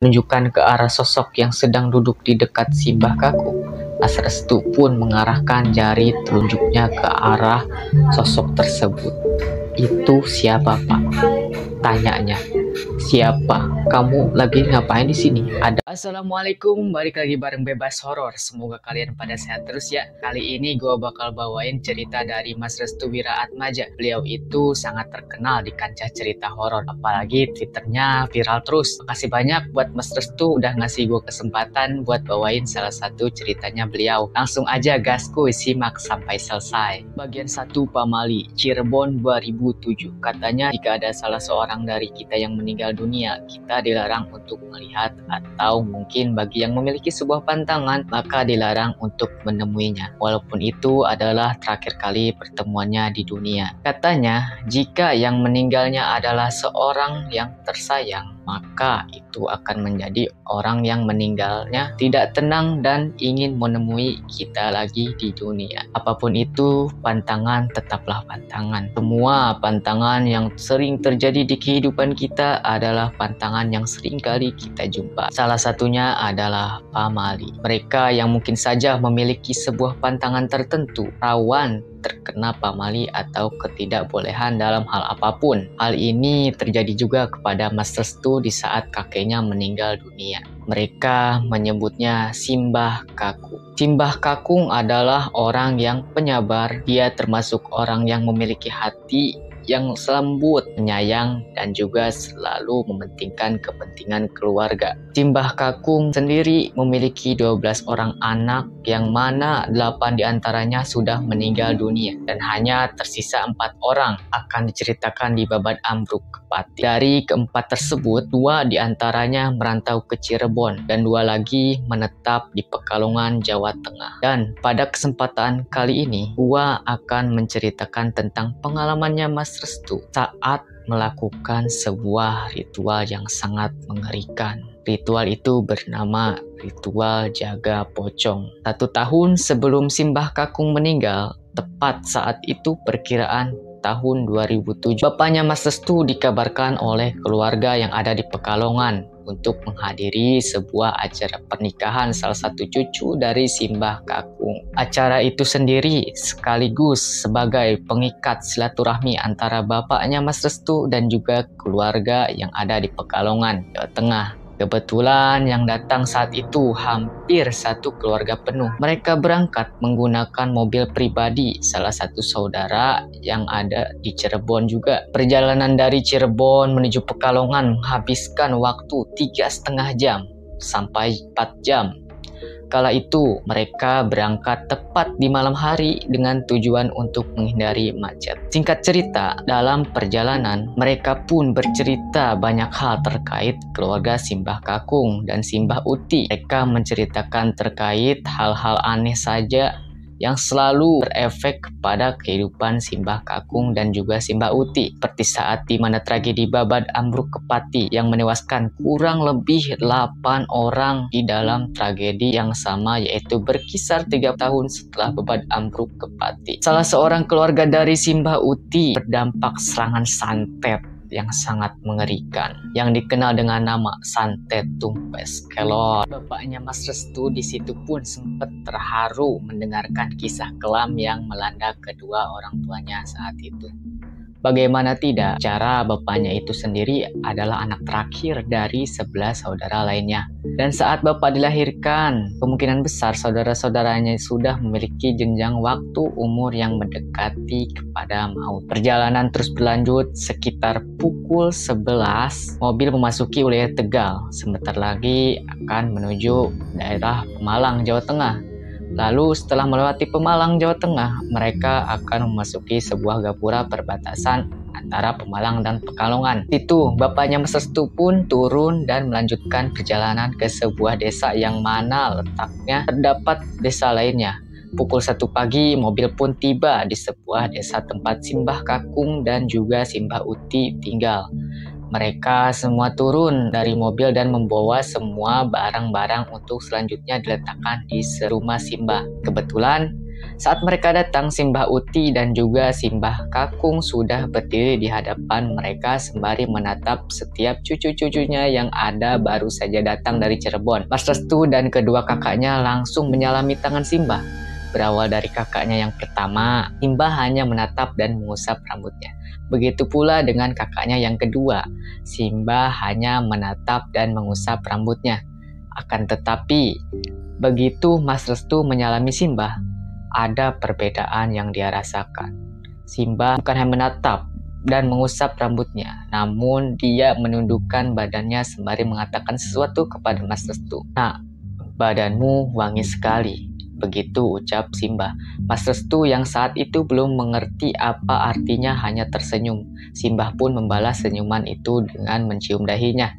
menunjukkan ke arah sosok yang sedang duduk di dekat Simbah Kakung. Mas Restu pun mengarahkan jari telunjuknya ke arah sosok tersebut. "Itu siapa, Pak?" tanyanya. "Siapa? Kamu lagi ngapain di sini?" Assalamualaikum, balik lagi bareng Bebas Horor. Semoga kalian pada sehat terus ya. Kali ini gue bakal bawain cerita dari Mas Restu Wiraatmaja. Beliau itu sangat terkenal di kancah cerita horor, apalagi Twitternya viral terus. Makasih banyak buat Mas Restu udah ngasih gue kesempatan buat bawain salah satu ceritanya beliau. Langsung aja gasku, simak sampai selesai. Bagian 1, Pamali, Cirebon 2007. Katanya jika ada salah seorang dari kita yang meninggal dunia, kita dilarang untuk melihat, atau mungkin bagi yang memiliki sebuah pantangan, maka dilarang untuk menemuinya, walaupun itu adalah terakhir kali pertemuannya di dunia. Katanya, jika yang meninggalnya adalah seorang yang tersayang, maka itu akan menjadi orang yang meninggalnya tidak tenang dan ingin menemui kita lagi di dunia. Apapun itu, pantangan tetaplah pantangan. Semua pantangan yang sering terjadi di kehidupan kita adalah pantangan yang sering kali kita jumpa. Salah satunya adalah pamali. Mereka yang mungkin saja memiliki sebuah pantangan tertentu, rawan terkena pamali atau ketidakbolehan dalam hal apapun. Hal ini terjadi juga kepada Mas Restu di saat kakeknya meninggal dunia. Mereka menyebutnya Simbah Kakung. Simbah Kakung adalah orang yang penyabar. Dia termasuk orang yang memiliki hati yang lembut, penyayang, dan juga selalu mementingkan kepentingan keluarga. Simbah Kakung sendiri memiliki 12 orang anak, yang mana 8 diantaranya sudah meninggal dunia, dan hanya tersisa 4 orang akan diceritakan di Babad Ambruk Kepati. Dari keempat tersebut, 2 diantaranya merantau ke Cirebon, dan 2 lagi menetap di Pekalongan, Jawa Tengah. Dan pada kesempatan kali ini, gua akan menceritakan tentang pengalamannya Mas Restu saat melakukan sebuah ritual yang sangat mengerikan. Ritual itu bernama ritual jaga pocong. 1 tahun sebelum Simbah Kakung meninggal, tepat saat itu perkiraan tahun 2007, bapaknya Mas Restu dikabarkan oleh keluarga yang ada di Pekalongan untuk menghadiri sebuah acara pernikahan salah satu cucu dari Simbah Kakung. Acara itu sendiri sekaligus sebagai pengikat silaturahmi antara bapaknya Mas Restu dan juga keluarga yang ada di Pekalongan, Jawa Tengah. Kebetulan yang datang saat itu hampir satu keluarga penuh. Mereka berangkat menggunakan mobil pribadi salah satu saudara yang ada di Cirebon juga. Perjalanan dari Cirebon menuju Pekalongan menghabiskan waktu 3,5 jam sampai 4 jam. Kala itu mereka berangkat tepat di malam hari dengan tujuan untuk menghindari macet. Singkat cerita, dalam perjalanan mereka pun bercerita banyak hal terkait keluarga Simbah Kakung dan Simbah Uti. Mereka menceritakan terkait hal-hal aneh saja yang selalu berefek pada kehidupan Simbah Kakung dan juga Simbah Uti. Seperti saat di mana tragedi Babad Ambruk Kepati yang menewaskan kurang lebih 8 orang di dalam tragedi yang sama, yaitu berkisar 3 tahun setelah Babad Ambruk Kepati. Salah seorang keluarga dari Simbah Uti terdampak serangan santet yang sangat mengerikan, yang dikenal dengan nama Santet Tumpes Kelor. Bapaknya Mas Restu di situ pun sempat terharu mendengarkan kisah kelam yang melanda kedua orang tuanya saat itu. Bagaimana tidak, cara bapaknya itu sendiri adalah anak terakhir dari 11 saudara lainnya. Dan saat bapak dilahirkan, kemungkinan besar saudara-saudaranya sudah memiliki jenjang waktu umur yang mendekati kepada maut. Perjalanan terus berlanjut. Sekitar pukul 11, mobil memasuki wilayah Tegal. Sebentar lagi akan menuju daerah Pemalang, Jawa Tengah. Lalu setelah melewati Pemalang, Jawa Tengah, mereka akan memasuki sebuah gapura perbatasan antara Pemalang dan Pekalongan. Itu bapaknya Mas Restu pun turun dan melanjutkan perjalanan ke sebuah desa yang mana letaknya terdapat desa lainnya. Pukul 1 pagi, mobil pun tiba di sebuah desa tempat Simbah Kakung dan juga Simbah Uti tinggal. Mereka semua turun dari mobil dan membawa semua barang-barang untuk selanjutnya diletakkan di rumah Simbah. Kebetulan Saat mereka datang, Simbah Uti dan juga Simbah Kakung sudah berdiri di hadapan mereka sembari menatap setiap cucu-cucunya yang ada baru saja datang dari Cirebon. Mas Restu dan kedua kakaknya langsung menyalami tangan Simbah. Berawal dari kakaknya yang pertama, Simbah hanya menatap dan mengusap rambutnya. Begitu pula dengan kakaknya yang kedua, Simbah hanya menatap dan mengusap rambutnya. Akan tetapi, begitu Mas Restu menyalami Simbah, ada perbedaan yang dia rasakan. Simbah bukan hanya menatap dan mengusap rambutnya, namun dia menundukkan badannya sembari mengatakan sesuatu kepada Mas Restu. "Nak, badanmu wangi sekali." Begitu ucap Simbah. Mas Restu yang saat itu belum mengerti apa artinya hanya tersenyum. Simbah pun membalas senyuman itu dengan mencium dahinya.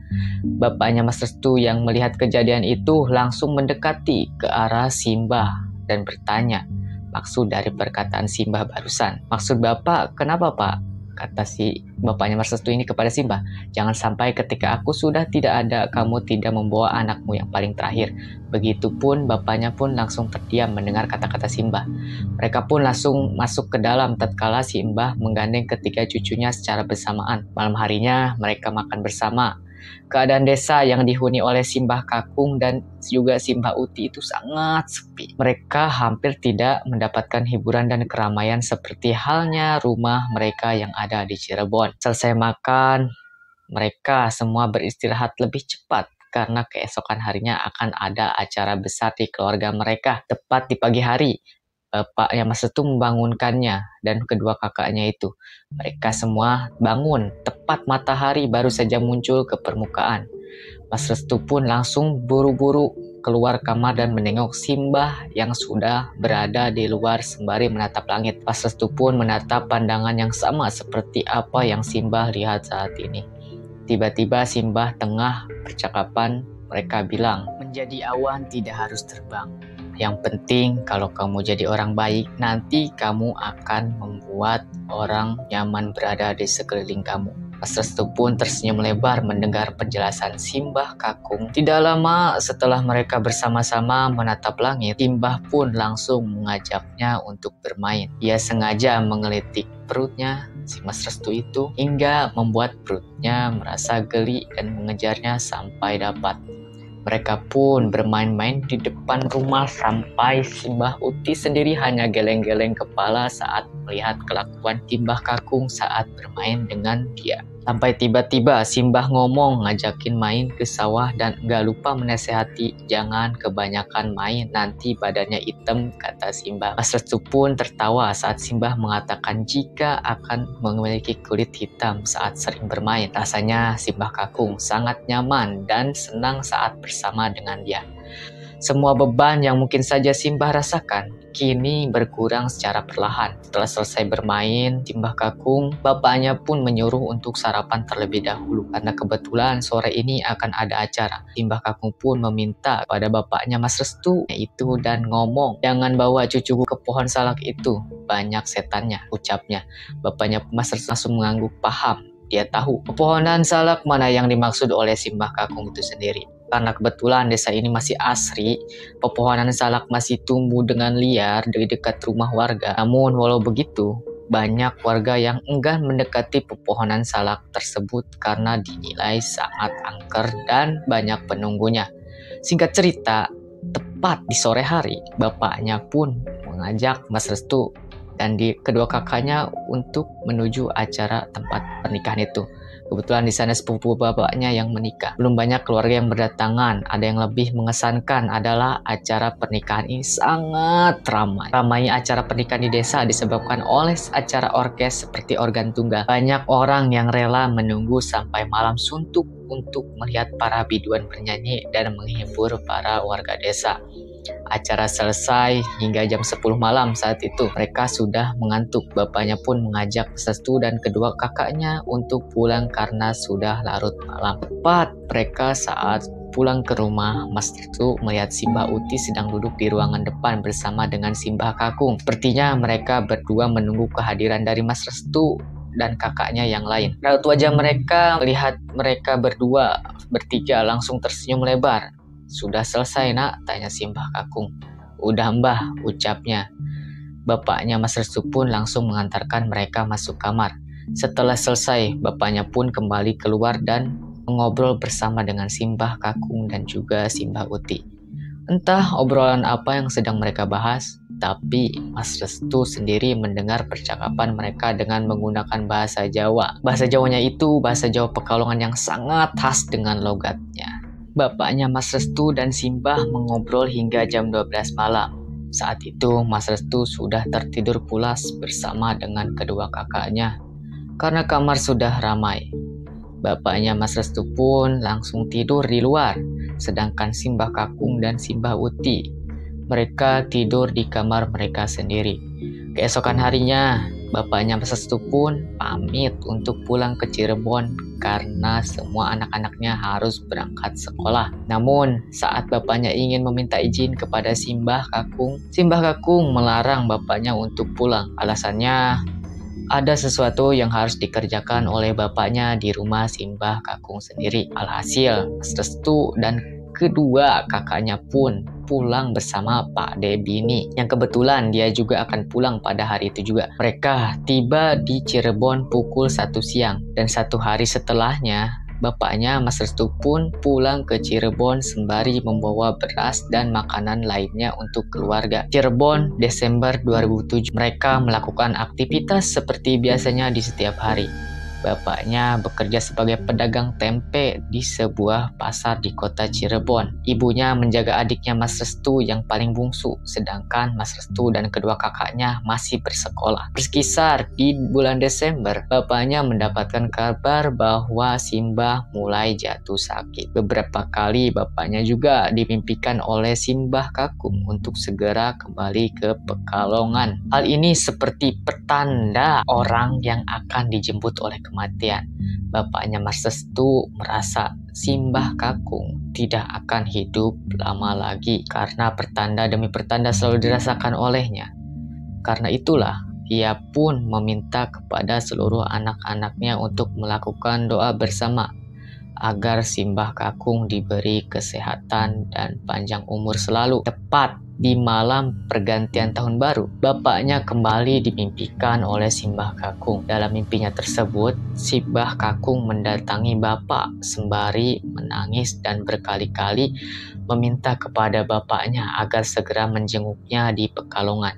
Bapaknya Mas Restu yang melihat kejadian itu langsung mendekati ke arah Simbah dan bertanya maksud dari perkataan Simbah barusan. "Maksud Bapak kenapa, Pak?" Kata si bapaknya Mas Restu ini kepada Simbah. "Jangan sampai ketika aku sudah tidak ada, kamu tidak membawa anakmu yang paling terakhir." Begitupun bapaknya pun langsung terdiam mendengar kata-kata Simbah. Mereka pun langsung masuk ke dalam tatkala Simbah menggandeng ketiga cucunya secara bersamaan. Malam harinya mereka makan bersama. Keadaan desa yang dihuni oleh Simbah Kakung dan juga Simbah Uti itu sangat sepi. Mereka hampir tidak mendapatkan hiburan dan keramaian seperti halnya rumah mereka yang ada di Cirebon. Selesai makan, mereka semua beristirahat lebih cepat karena keesokan harinya akan ada acara besar di keluarga mereka. Tepat di pagi hari, bapaknya Mas Restu membangunkannya dan kedua kakaknya itu. Mereka semua bangun tepat matahari baru saja muncul ke permukaan. Mas Restu pun langsung buru-buru keluar kamar dan menengok Simbah yang sudah berada di luar sembari menatap langit. Mas Restu pun menatap pandangan yang sama seperti apa yang Simbah lihat saat ini. Tiba-tiba Simbah tengah percakapan mereka bilang, "Menjadi awan tidak harus terbang. Yang penting kalau kamu jadi orang baik, nanti kamu akan membuat orang nyaman berada di sekeliling kamu." Mas Restu pun tersenyum lebar mendengar penjelasan Simbah Kakung. Tidak lama setelah mereka bersama-sama menatap langit, Simbah pun langsung mengajaknya untuk bermain. Ia sengaja menggelitik perutnya si Mas Restu itu hingga membuat perutnya merasa geli dan mengejarnya sampai dapat. Mereka pun bermain-main di depan rumah sampai Simbah Uti sendiri hanya geleng-geleng kepala saat melihat kelakuan Simbah Kakung saat bermain dengan dia. Sampai tiba-tiba Simbah ngomong ngajakin main ke sawah dan gak lupa menasehati jangan kebanyakan main nanti badannya hitam, kata Simbah. Mas Restu pun tertawa saat Simbah mengatakan jika akan memiliki kulit hitam saat sering bermain. Rasanya Simbah Kakung sangat nyaman dan senang saat bersama dengan dia. Semua beban yang mungkin saja Simbah rasakan kini berkurang secara perlahan. Setelah selesai bermain, Simbah Kakung, bapaknya pun menyuruh untuk sarapan terlebih dahulu. Karena kebetulan sore ini akan ada acara. Simbah Kakung pun meminta pada bapaknya Mas Restu itu dan ngomong, "Jangan bawa cucuku ke pohon salak itu, banyak setannya," ucapnya. Bapaknya Mas Restu langsung mengangguk paham. Dia tahu pepohonan salak mana yang dimaksud oleh Simbah Kakung itu sendiri. Karena kebetulan desa ini masih asri, pepohonan salak masih tumbuh dengan liar di dekat rumah warga. Namun walau begitu, banyak warga yang enggan mendekati pepohonan salak tersebut karena dinilai sangat angker dan banyak penunggunya. Singkat cerita, tepat di sore hari, bapaknya pun mengajak Mas Restu dan kedua kakaknya untuk menuju acara tempat pernikahan itu. Kebetulan di sana sepupu bapaknya yang menikah. Belum banyak keluarga yang berdatangan. Ada yang lebih mengesankan adalah acara pernikahan ini sangat ramai. Ramainya acara pernikahan di desa disebabkan oleh acara orkes seperti organ tunggal. Banyak orang yang rela menunggu sampai malam suntuk untuk melihat para biduan bernyanyi dan menghibur para warga desa. Acara selesai hingga jam 10 malam. Saat itu mereka sudah mengantuk. Bapaknya pun mengajak Mas Restu dan kedua kakaknya untuk pulang karena sudah larut malam. Tepat mereka saat pulang ke rumah, Mas Restu melihat Simbah Uti sedang duduk di ruangan depan bersama dengan Simbah Kakung. Sepertinya mereka berdua menunggu kehadiran dari Mas Restu dan kakaknya yang lain. Raut wajah mereka melihat mereka berdua bertiga langsung tersenyum lebar. "Sudah selesai, Nak?" tanya Simbah Kakung. "Udah, Mbah," ucapnya. Bapaknya Mas Restu pun langsung mengantarkan mereka masuk kamar. Setelah selesai, bapaknya pun kembali keluar dan mengobrol bersama dengan Simbah Kakung dan juga Simbah Uti. Entah obrolan apa yang sedang mereka bahas, tapi Mas Restu sendiri mendengar percakapan mereka dengan menggunakan bahasa Jawa. Bahasa Jawanya itu bahasa Jawa Pekalongan yang sangat khas dengan logatnya. Bapaknya Mas Restu dan Simbah mengobrol hingga jam 12 malam. Saat itu Mas Restu sudah tertidur pulas bersama dengan kedua kakaknya karena kamar sudah ramai. Bapaknya Mas Restu pun langsung tidur di luar, sedangkan Simbah Kakung dan Simbah Uti mereka tidur di kamar mereka sendiri. Keesokan harinya, bapaknya Mas Restu pun pamit untuk pulang ke Cirebon karena semua anak-anaknya harus berangkat sekolah. Namun, saat bapaknya ingin meminta izin kepada Simbah Kakung melarang bapaknya untuk pulang. Alasannya, ada sesuatu yang harus dikerjakan oleh bapaknya di rumah Simbah Kakung sendiri. Alhasil, Mas Restu dan kedua kakaknya pun pulang bersama Pak De Bini, yang kebetulan dia juga akan pulang pada hari itu juga. Mereka tiba di Cirebon pukul 1 siang, dan 1 hari setelahnya bapaknya Mas Restu pun pulang ke Cirebon sembari membawa beras dan makanan lainnya untuk keluarga. Cirebon, Desember 2007. Mereka melakukan aktivitas seperti biasanya di setiap hari. Bapaknya bekerja sebagai pedagang tempe di sebuah pasar di kota Cirebon. Ibunya menjaga adiknya Mas Restu yang paling bungsu, sedangkan Mas Restu dan kedua kakaknya masih bersekolah. Berkisar di bulan Desember, bapaknya mendapatkan kabar bahwa Simbah mulai jatuh sakit. Beberapa kali bapaknya juga dimimpikan oleh Simbah Kakung untuk segera kembali ke Pekalongan. Hal ini seperti pertanda orang yang akan dijemput oleh kematian. Bapaknya Mas Restu merasa Simbah Kakung tidak akan hidup lama lagi karena pertanda demi pertanda selalu dirasakan olehnya. Karena itulah ia pun meminta kepada seluruh anak-anaknya untuk melakukan doa bersama agar Simbah Kakung diberi kesehatan dan panjang umur selalu. Tepat di malam pergantian tahun baru, bapaknya kembali dimimpikan oleh Simbah Kakung. Dalam mimpinya tersebut, Simbah Kakung mendatangi bapak sembari menangis dan berkali-kali meminta kepada bapaknya agar segera menjenguknya di Pekalongan.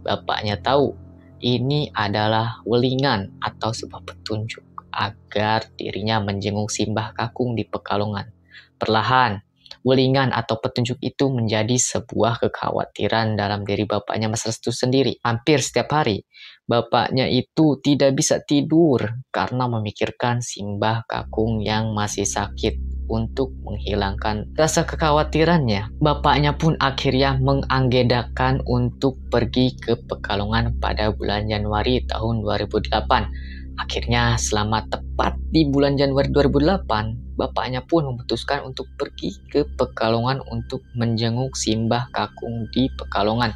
Bapaknya tahu ini adalah welingan atau sebuah petunjuk agar dirinya menjenguk Simbah Kakung di Pekalongan. Perlahan, welingan atau petunjuk itu menjadi sebuah kekhawatiran dalam diri bapaknya Mas Restu sendiri. Hampir setiap hari, bapaknya itu tidak bisa tidur karena memikirkan Simbah Kakung yang masih sakit. Untuk menghilangkan rasa kekhawatirannya, bapaknya pun akhirnya menganggedakan untuk pergi ke Pekalongan pada bulan Januari tahun 2008. Akhirnya selama tepat di bulan Januari 2008, bapaknya pun memutuskan untuk pergi ke Pekalongan untuk menjenguk Simbah Kakung di Pekalongan.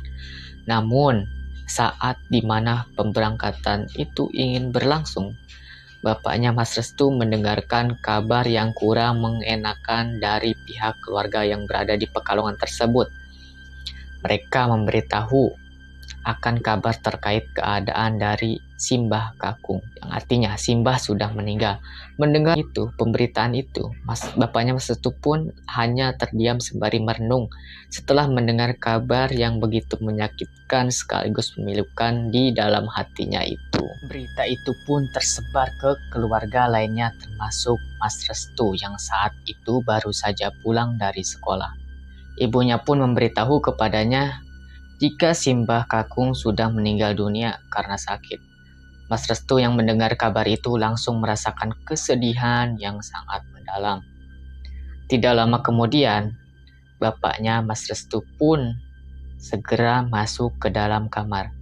Namun, saat dimana pemberangkatan itu ingin berlangsung, bapaknya Mas Restu mendengarkan kabar yang kurang mengenakan dari pihak keluarga yang berada di Pekalongan tersebut. Mereka memberitahu akan kabar terkait keadaan dari Simbah Kakung, yang artinya Simbah sudah meninggal. Mendengar itu, pemberitaan itu, bapaknya Mas Restu pun hanya terdiam sembari merenung setelah mendengar kabar yang begitu menyakitkan sekaligus memilukan di dalam hatinya itu. Berita itu pun tersebar ke keluarga lainnya termasuk Mas Restu yang saat itu baru saja pulang dari sekolah. Ibunya pun memberitahu kepadanya jika Simbah Kakung sudah meninggal dunia karena sakit. Mas Restu yang mendengar kabar itu langsung merasakan kesedihan yang sangat mendalam. Tidak lama kemudian, bapaknya Mas Restu pun segera masuk ke dalam kamar.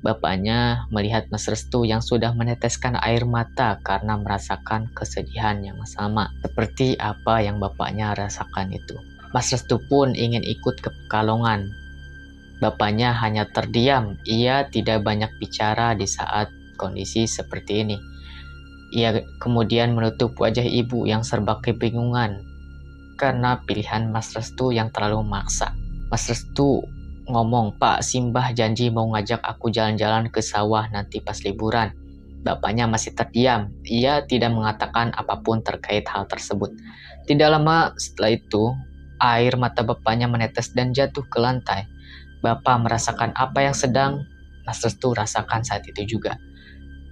Bapaknya melihat Mas Restu yang sudah meneteskan air mata karena merasakan kesedihan yang sama, seperti apa yang bapaknya rasakan itu. Mas Restu pun ingin ikut ke Pekalongan. Bapaknya hanya terdiam, ia tidak banyak bicara di saat kondisi seperti ini. Ia kemudian menutup wajah ibu yang serba kebingungan karena pilihan Mas Restu yang terlalu memaksa. Mas Restu ngomong, "Pak, Simbah janji mau ngajak aku jalan-jalan ke sawah nanti pas liburan." Bapaknya masih terdiam. Ia tidak mengatakan apapun terkait hal tersebut. Tidak lama setelah itu, air mata bapaknya menetes dan jatuh ke lantai. Bapak merasakan apa yang sedang Mas Restu rasakan saat itu juga.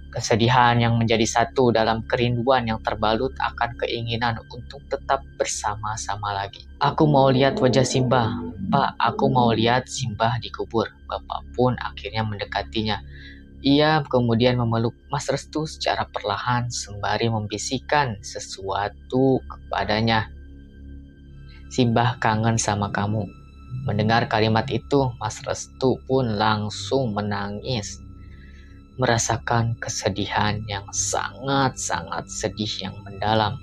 Kesedihan yang menjadi satu dalam kerinduan yang terbalut akan keinginan untuk tetap bersama-sama lagi. "Aku mau lihat wajah Simbah. Pak, aku mau lihat Simbah dikubur." Bapak pun akhirnya mendekatinya. Ia kemudian memeluk Mas Restu secara perlahan sembari membisikkan sesuatu kepadanya. "Simbah kangen sama kamu." Mendengar kalimat itu, Mas Restu pun langsung menangis. Merasakan kesedihan yang sangat-sangat sedih yang mendalam.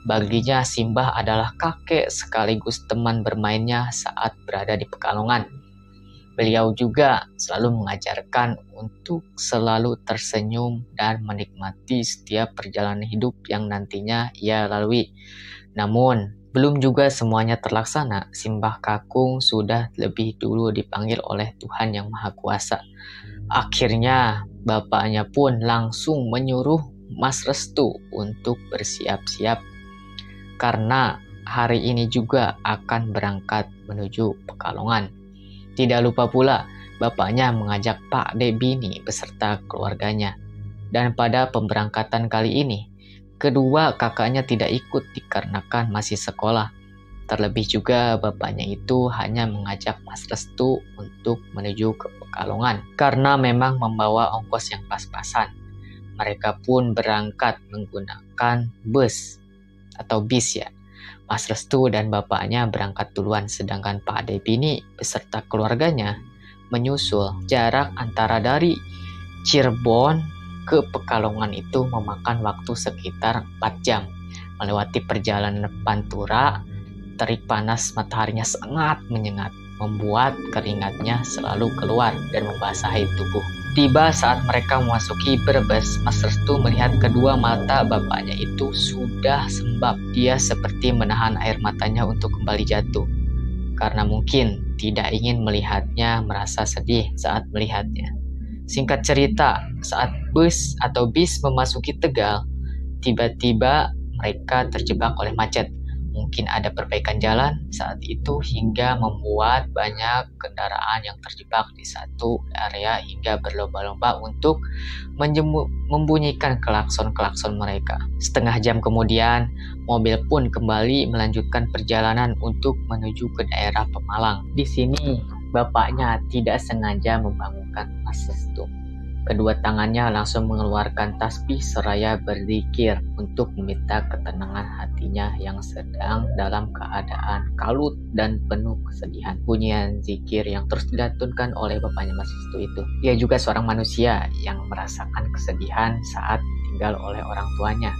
Baginya Simbah adalah kakek sekaligus teman bermainnya saat berada di Pekalongan. Beliau juga selalu mengajarkan untuk selalu tersenyum dan menikmati setiap perjalanan hidup yang nantinya ia lalui. Namun, belum juga semuanya terlaksana. Simbah Kakung sudah lebih dulu dipanggil oleh Tuhan Yang Maha Kuasa. Akhirnya, bapaknya pun langsung menyuruh Mas Restu untuk bersiap-siap karena hari ini juga akan berangkat menuju Pekalongan. Tidak lupa pula, bapaknya mengajak Pak De Bini beserta keluarganya. Dan pada pemberangkatan kali ini, kedua kakaknya tidak ikut dikarenakan masih sekolah. Terlebih juga bapaknya itu hanya mengajak Mas Restu untuk menuju ke Pekalongan karena memang membawa ongkos yang pas-pasan. Mereka pun berangkat menggunakan bus atau bis ya. Mas Restu dan bapaknya berangkat duluan sedangkan Pak De Bini beserta keluarganya menyusul. Jarak antara dari Cirebon ke Pekalongan itu memakan waktu sekitar 4 jam. Melewati perjalanan Pantura, terik panas mataharinya sangat menyengat, membuat keringatnya selalu keluar dan membasahi tubuh. Tiba saat mereka memasuki Brebes, Mas Restu melihat kedua mata bapaknya itu sudah sembab. Dia seperti menahan air matanya untuk kembali jatuh, karena mungkin tidak ingin melihatnya merasa sedih saat melihatnya. Singkat cerita, saat bus atau bis memasuki Tegal, tiba-tiba mereka terjebak oleh macet. Mungkin ada perbaikan jalan saat itu hingga membuat banyak kendaraan yang terjebak di satu area hingga berlomba-lomba untuk membunyikan klakson-klakson mereka. Setengah jam kemudian, mobil pun kembali melanjutkan perjalanan untuk menuju ke daerah Pemalang. Di sini, bapaknya tidak sengaja membangunkan Mas Restu. Kedua tangannya langsung mengeluarkan tasbih seraya berzikir untuk meminta ketenangan hatinya yang sedang dalam keadaan kalut dan penuh kesedihan. Bunyian zikir yang terus dilantunkan oleh bapaknya Mas Restu itu. Ia juga seorang manusia yang merasakan kesedihan saat ditinggal oleh orang tuanya.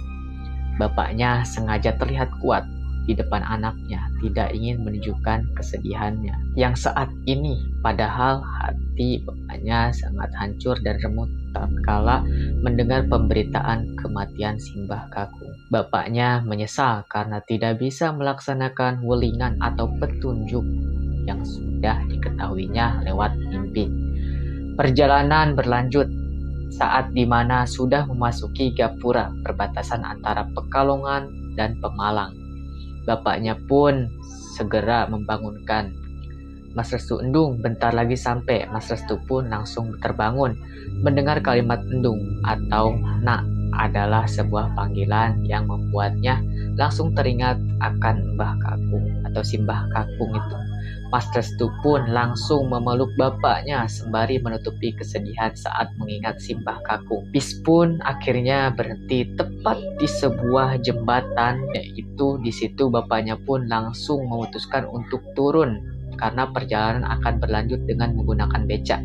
Bapaknya sengaja terlihat kuat di depan anaknya, tidak ingin menunjukkan kesedihannya yang saat ini, padahal hati bapaknya sangat hancur dan remuk tatkala mendengar pemberitaan kematian Simbah Kakung. Bapaknya menyesal karena tidak bisa melaksanakan welingan atau petunjuk yang sudah diketahuinya lewat mimpi. Perjalanan berlanjut saat dimana sudah memasuki Gapura, perbatasan antara Pekalongan dan Pemalang. Bapaknya pun segera membangunkan Mas Restu. "Endung, bentar lagi sampai." Mas Restu pun langsung terbangun. Mendengar kalimat endung atau nak adalah sebuah panggilan yang membuatnya langsung teringat akan Mbah Kakung atau Simbah Kakung itu. Mas Restu pun langsung memeluk bapaknya sembari menutupi kesedihan saat mengingat Simbah Kakung. Bis pun akhirnya berhenti tepat di sebuah jembatan, yaitu di situ bapaknya pun langsung memutuskan untuk turun karena perjalanan akan berlanjut dengan menggunakan becak.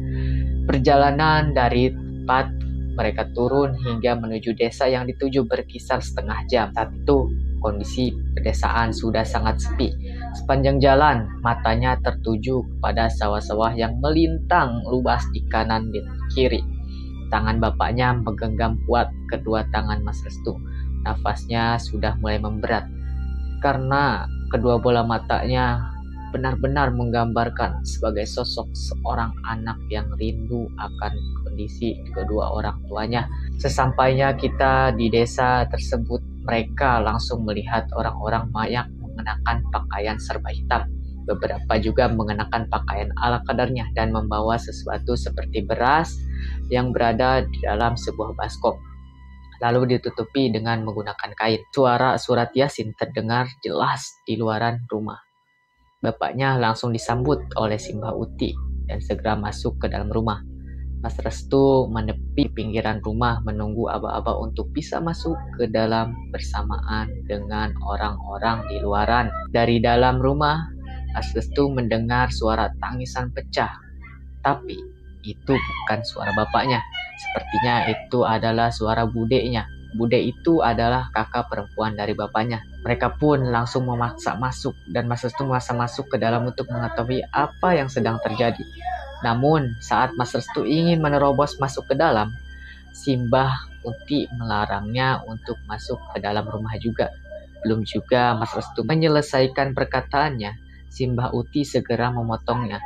Perjalanan dari tempat mereka turun hingga menuju desa yang dituju berkisar setengah jam. Saat itu kondisi pedesaan sudah sangat sepi. Sepanjang jalan, matanya tertuju kepada sawah-sawah yang melintang luas di kanan dan kiri. Tangan bapaknya menggenggam kuat kedua tangan Mas Restu. Nafasnya sudah mulai memberat karena kedua bola matanya benar-benar menggambarkan sebagai sosok seorang anak yang rindu akan kondisi kedua orang tuanya. Sesampainya kita di desa tersebut, mereka langsung melihat orang-orang banyak mengenakan pakaian serba hitam. Beberapa juga mengenakan pakaian ala kadarnya dan membawa sesuatu seperti beras yang berada di dalam sebuah baskop, lalu ditutupi dengan menggunakan kain. Suara surat Yasin terdengar jelas di luaran rumah. Bapaknya langsung disambut oleh Simbah Uti dan segera masuk ke dalam rumah. Mas Restu menepi pinggiran rumah menunggu aba-aba untuk bisa masuk ke dalam bersamaan dengan orang-orang di luaran. Dari dalam rumah, Mas Restu mendengar suara tangisan pecah. Tapi itu bukan suara bapaknya. Sepertinya itu adalah suara budeknya. Bude itu adalah kakak perempuan dari bapaknya. Mereka pun langsung memaksa masuk dan Mas Restu memaksa masuk ke dalam untuk mengetahui apa yang sedang terjadi. Namun saat Mas Restu ingin menerobos masuk ke dalam, Simbah Uti melarangnya untuk masuk ke dalam rumah juga. Belum juga Mas Restu menyelesaikan perkataannya, Simbah Uti segera memotongnya.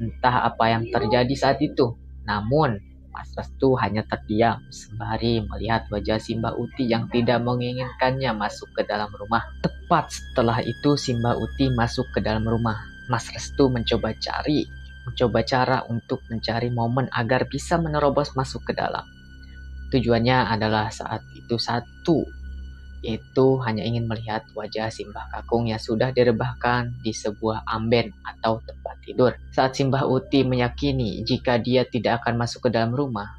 Entah apa yang terjadi saat itu, namun Mas Restu hanya terdiam sembari melihat wajah Simbah Uti yang tidak menginginkannya masuk ke dalam rumah. Tepat setelah itu Simbah Uti masuk ke dalam rumah. Mas Restu mencoba cara untuk mencari momen agar bisa menerobos masuk ke dalam. Tujuannya adalah saat itu satu, yaitu hanya ingin melihat wajah Simbah Kakung yang sudah direbahkan di sebuah amben atau tempat tidur. Saat Simbah Uti meyakini jika dia tidak akan masuk ke dalam rumah,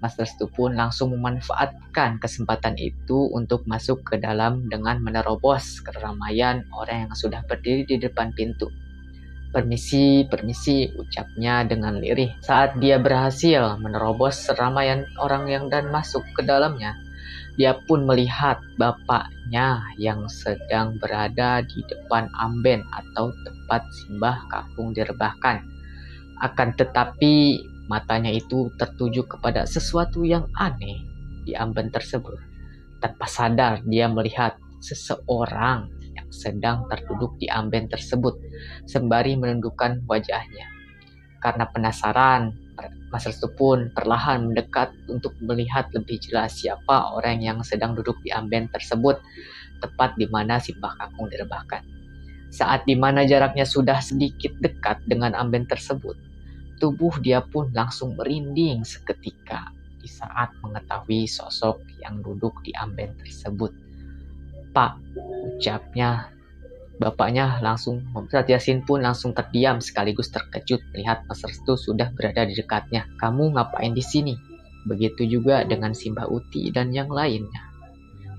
Mas Restu pun langsung memanfaatkan kesempatan itu untuk masuk ke dalam dengan menerobos keramaian orang yang sudah berdiri di depan pintu. Permisi, permisi, ucapnya dengan lirih. Saat dia berhasil menerobos keramaian orang yang dan masuk ke dalamnya, dia pun melihat bapaknya yang sedang berada di depan amben atau tempat Simbah Kakung direbahkan. Akan tetapi matanya itu tertuju kepada sesuatu yang aneh di amben tersebut. Tanpa sadar dia melihat seseorang yang sedang terduduk di amben tersebut sembari menundukkan wajahnya. Karena penasaran, Mas Restu pun perlahan mendekat untuk melihat lebih jelas siapa orang yang sedang duduk di amben tersebut, tepat di mana Simbah Kakung direbahkan. Saat di mana jaraknya sudah sedikit dekat dengan amben tersebut, tubuh dia pun langsung merinding seketika di saat mengetahui sosok yang duduk di amben tersebut. "Pak," ucapnya. Bapaknya langsung, Saat Yasin pun langsung terdiam sekaligus terkejut melihat Mas Restu sudah berada di dekatnya. "Kamu ngapain di sini?" Begitu juga dengan Simbah Uti dan yang lainnya.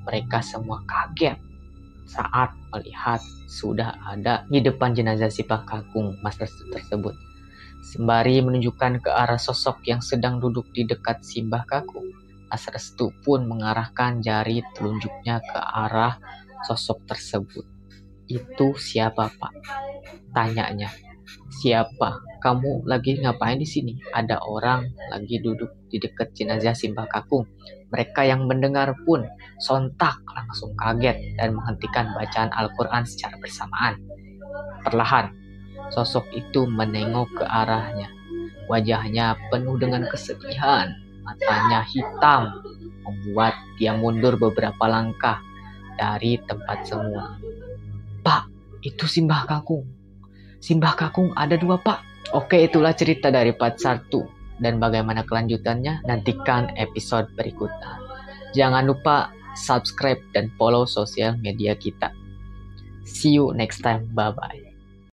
Mereka semua kaget saat melihat sudah ada di depan jenazah Simbah Kakung Mas Restu tersebut. Sembari menunjukkan ke arah sosok yang sedang duduk di dekat Simbah Kakung, Mas Restu pun mengarahkan jari telunjuknya ke arah sosok tersebut. "Itu siapa, Pak?" tanyanya. "Siapa? Kamu lagi ngapain di sini? Ada orang lagi duduk di dekat jenazah Simbah Kakung." Mereka yang mendengar pun sontak langsung kaget dan menghentikan bacaan Al-Quran secara bersamaan. Perlahan, sosok itu menengok ke arahnya. Wajahnya penuh dengan kesedihan, matanya hitam, membuat dia mundur beberapa langkah dari tempat semula. "Pak, itu Simbah Kakung. Simbah Kakung ada 2, Pak." Oke, itulah cerita dari part 1. Dan bagaimana kelanjutannya, nantikan episode berikutnya. Jangan lupa subscribe dan follow sosial media kita. See you next time. Bye-bye.